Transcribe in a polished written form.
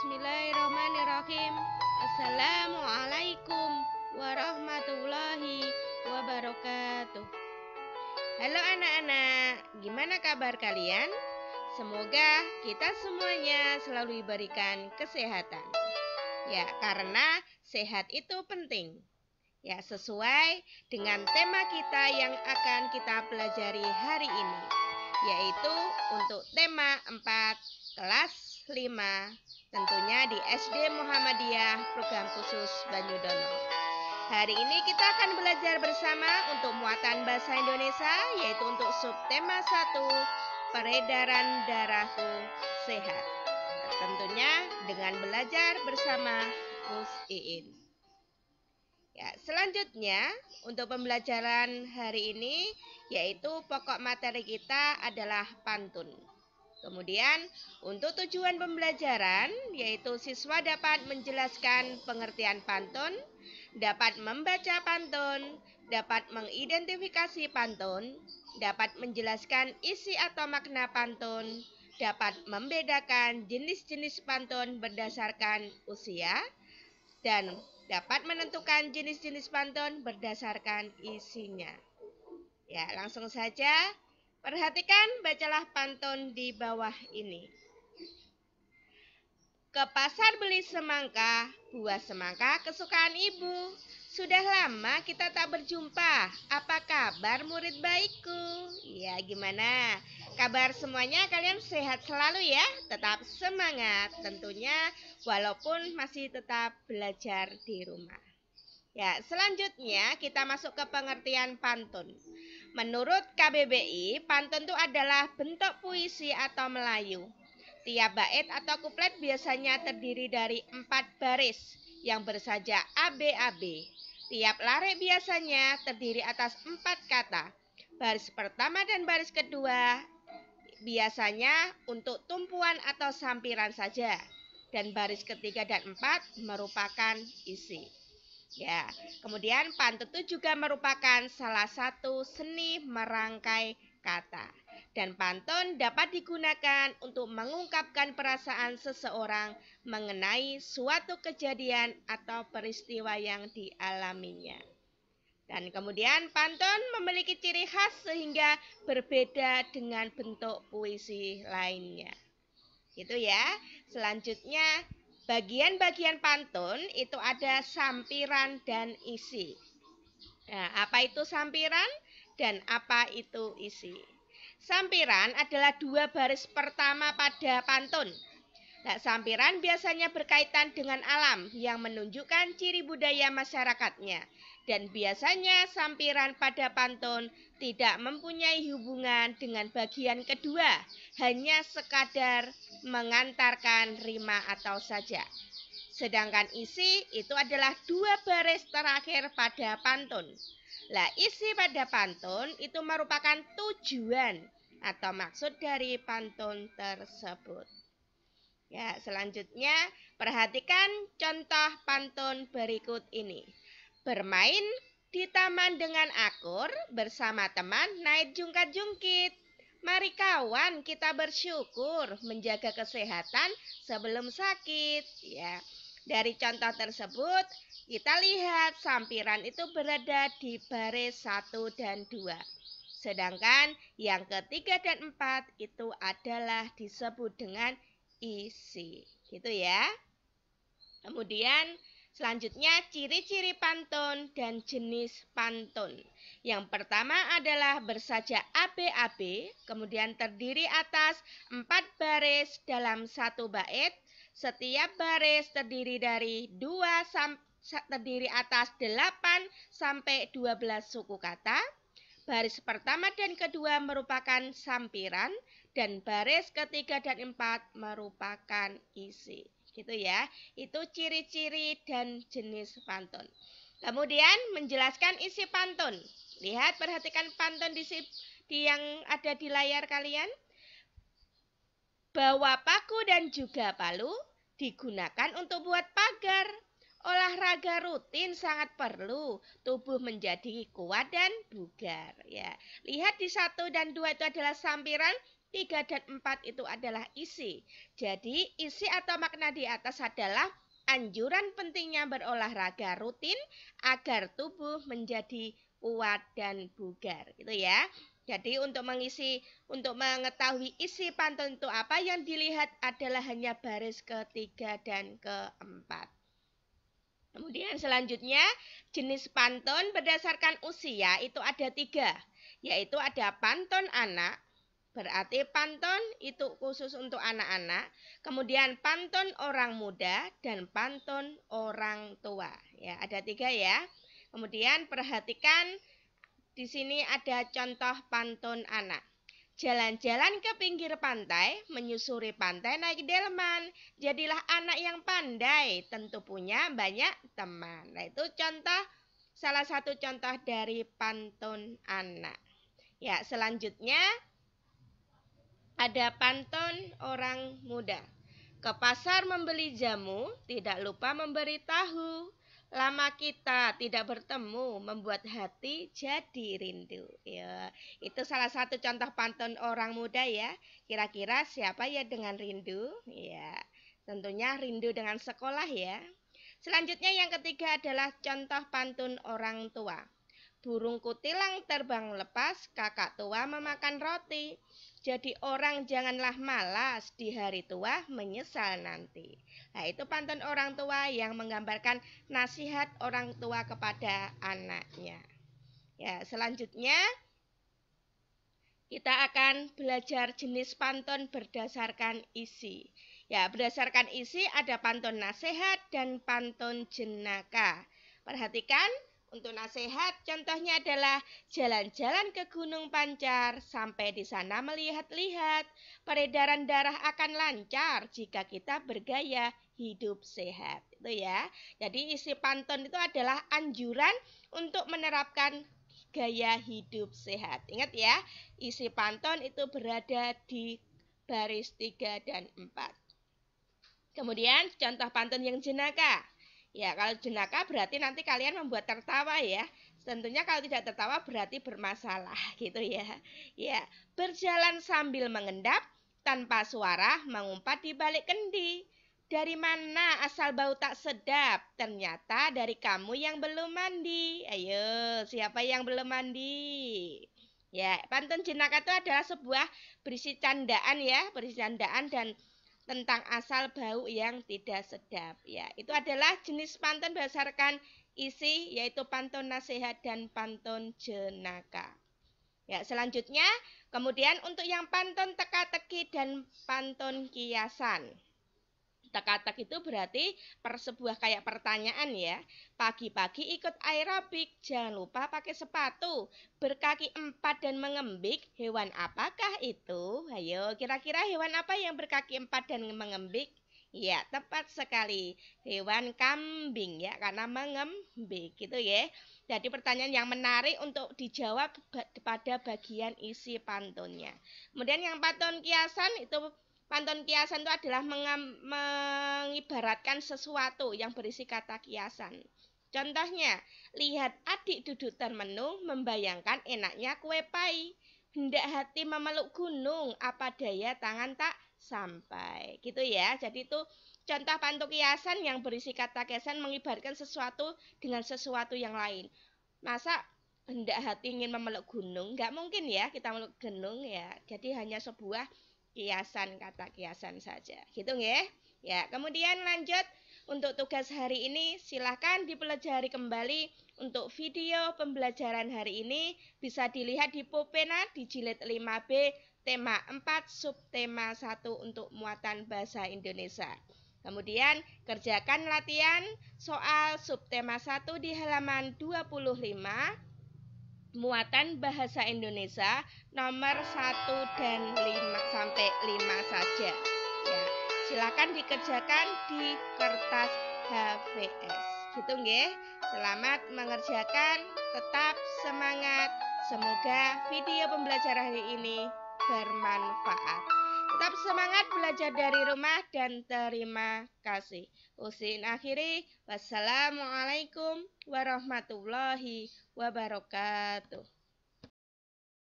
Bismillahirrahmanirrahim. Assalamualaikum warahmatullahi wabarakatuh. Halo anak-anak, gimana kabar kalian? Semoga kita semuanya selalu diberikan kesehatan. Ya, karena sehat itu penting. Ya, sesuai dengan tema kita yang akan kita pelajari hari ini, yaitu untuk tema 4 kelas 5, tentunya di SD Muhammadiyah Program Khusus Banyudono. Hari ini kita akan belajar bersama untuk muatan bahasa Indonesia, yaitu untuk subtema 1, peredaran darahku sehat. Tentunya dengan belajar bersama Mus Iin. Ya, selanjutnya untuk pembelajaran hari ini yaitu pokok materi kita adalah pantun. Kemudian untuk tujuan pembelajaran yaitu siswa dapat menjelaskan pengertian pantun, dapat membaca pantun, dapat mengidentifikasi pantun, dapat menjelaskan isi atau makna pantun, dapat membedakan jenis-jenis pantun berdasarkan usia, dan dapat menentukan jenis-jenis pantun berdasarkan isinya. Ya, langsung saja perhatikan, bacalah pantun di bawah ini. Ke pasar beli semangka, buah semangka kesukaan ibu. Sudah lama kita tak berjumpa. Apa kabar murid baikku? Ya, gimana? Kabar semuanya kalian sehat selalu ya? Tetap semangat tentunya walaupun masih tetap belajar di rumah. Ya, selanjutnya kita masuk ke pengertian pantun. Menurut KBBI, pantun itu adalah bentuk puisi atau melayu. Tiap bait atau kuplet biasanya terdiri dari 4 baris yang bersaja ABAB. Tiap lare biasanya terdiri atas 4 kata. Baris pertama dan baris kedua biasanya untuk tumpuan atau sampiran saja. Dan baris ketiga dan 4 merupakan isi. Ya, kemudian pantun itu juga merupakan salah satu seni merangkai kata. Dan pantun dapat digunakan untuk mengungkapkan perasaan seseorang mengenai suatu kejadian atau peristiwa yang dialaminya. Dan kemudian pantun memiliki ciri khas sehingga berbeda dengan bentuk puisi lainnya. Gitu ya. Selanjutnya bagian-bagian pantun itu ada sampiran dan isi. Nah, apa itu sampiran dan apa itu isi? Sampiran adalah 2 baris pertama pada pantun. Nah, sampiran biasanya berkaitan dengan alam yang menunjukkan ciri budaya masyarakatnya. Dan biasanya sampiran pada pantun tidak mempunyai hubungan dengan bagian kedua, hanya sekadar mengantarkan rima atau saja. Sedangkan isi itu adalah 2 baris terakhir pada pantun. Lah, isi pada pantun itu merupakan tujuan atau maksud dari pantun tersebut. Ya, selanjutnya perhatikan contoh pantun berikut ini. Bermain di taman dengan akur, bersama teman naik jungkat-jungkit. Mari kawan kita bersyukur menjaga kesehatan sebelum sakit. Ya, dari contoh tersebut kita lihat sampiran itu berada di baris 1 dan 2. Sedangkan yang ketiga dan 4 itu adalah disebut dengan isi. Gitu ya. Kemudian selanjutnya ciri-ciri pantun dan jenis pantun. Yang pertama adalah bersaja ABAB, kemudian terdiri atas 4 baris dalam 1 bait. Setiap baris terdiri dari terdiri atas 8 sampai 12 suku kata. Baris pertama dan kedua merupakan sampiran dan baris ketiga dan 4 merupakan isi. Gitu ya. Itu ciri-ciri dan jenis pantun. Kemudian menjelaskan isi pantun. Lihat, perhatikan pantun di yang ada di layar kalian. Bawa paku dan juga palu digunakan untuk buat pagar. Olahraga rutin sangat perlu, tubuh menjadi kuat dan bugar. Ya, lihat di 1 dan 2 itu adalah sampiran, 3 dan 4 itu adalah isi. Jadi isi atau makna di atas adalah anjuran pentingnya berolahraga rutin agar tubuh menjadi kuat dan bugar, gitu ya. Jadi untuk mengetahui isi pantun itu apa, yang dilihat adalah hanya baris ketiga dan keempat. Kemudian selanjutnya jenis pantun berdasarkan usia itu ada 3, yaitu ada pantun anak, berarti pantun itu khusus untuk anak-anak. Kemudian pantun orang muda dan pantun orang tua. Ya, ada 3 ya. Kemudian perhatikan di sini ada contoh pantun anak. Jalan-jalan ke pinggir pantai, menyusuri pantai naik delman. Jadilah anak yang pandai, tentu punya banyak teman. Nah, itu salah satu contoh dari pantun anak. Ya, selanjutnya ada pantun orang muda. Ke pasar membeli jamu, tidak lupa memberi tahu. Lama kita tidak bertemu, membuat hati jadi rindu. Ya, itu salah satu contoh pantun orang muda ya. Kira-kira siapa ya dengan rindu? Ya, tentunya rindu dengan sekolah ya. Selanjutnya yang ketiga adalah contoh pantun orang tua. Burung kutilang terbang lepas, kakak tua memakan roti. Jadi orang janganlah malas, di hari tua menyesal nanti. Nah, itu pantun orang tua yang menggambarkan nasihat orang tua kepada anaknya. Ya, selanjutnya kita akan belajar jenis pantun berdasarkan isi. Ya, berdasarkan isi ada pantun nasihat dan pantun jenaka. Perhatikan. Untuk nasihat, contohnya adalah jalan-jalan ke Gunung Pancar, sampai di sana melihat-lihat. Peredaran darah akan lancar jika kita bergaya hidup sehat. Itu ya. Jadi isi pantun itu adalah anjuran untuk menerapkan gaya hidup sehat. Ingat ya, isi pantun itu berada di baris 3 dan 4. Kemudian contoh pantun yang jenaka. Ya, kalau jenaka berarti nanti kalian membuat tertawa ya. Tentunya kalau tidak tertawa berarti bermasalah gitu ya. Ya, berjalan sambil mengendap, tanpa suara mengumpat di balik kendi. Dari mana asal bau tak sedap? Ternyata dari kamu yang belum mandi. Ayo, siapa yang belum mandi? Ya, pantun jenaka itu adalah sebuah berisi candaan ya, berisi candaan dan tentang asal bau yang tidak sedap. Ya, itu adalah jenis pantun berdasarkan isi, yaitu pantun nasihat dan pantun jenaka. Ya, selanjutnya kemudian untuk yang pantun teka-teki dan pantun kiasan. Teka-teki itu berarti sebuah kayak pertanyaan ya. Pagi-pagi ikut aerobik, jangan lupa pakai sepatu. Berkaki 4 dan mengembik, hewan apakah itu? Ayo, kira-kira hewan apa yang berkaki 4 dan mengembik? Ya, tepat sekali. Hewan kambing ya, karena mengembik gitu ya. Jadi pertanyaan yang menarik untuk dijawab pada bagian isi pantunnya. Kemudian yang pantun kiasan itu, pantun kiasan itu adalah mengibaratkan sesuatu yang berisi kata kiasan. Contohnya, lihat adik duduk termenung membayangkan enaknya kue pai. Hendak hati memeluk gunung, apa daya tangan tak sampai. Gitu ya. Jadi itu contoh pantun kiasan yang berisi kata kiasan mengibaratkan sesuatu dengan sesuatu yang lain. Masa hendak hati ingin memeluk gunung? Nggak mungkin ya kita memeluk gunung ya. Jadi hanya sebuah kiasan, kata kiasan saja. Gitu nggih? Ya, kemudian lanjut untuk tugas hari ini silahkan dipelajari kembali. Untuk video pembelajaran hari ini bisa dilihat di Popena di jilid 5B tema 4 subtema 1 untuk muatan bahasa Indonesia. Kemudian kerjakan latihan soal subtema 1 di halaman 25 muatan bahasa Indonesia nomor 1 dan 5 sampai 5 saja. Ya, silakan dikerjakan di kertas HVS. Gitu nggih. Selamat mengerjakan, tetap semangat. Semoga video pembelajaran hari ini bermanfaat. Tetap semangat belajar dari rumah dan terima kasih. Usin akhiri, wassalamualaikum warahmatullahi wabarakatuh.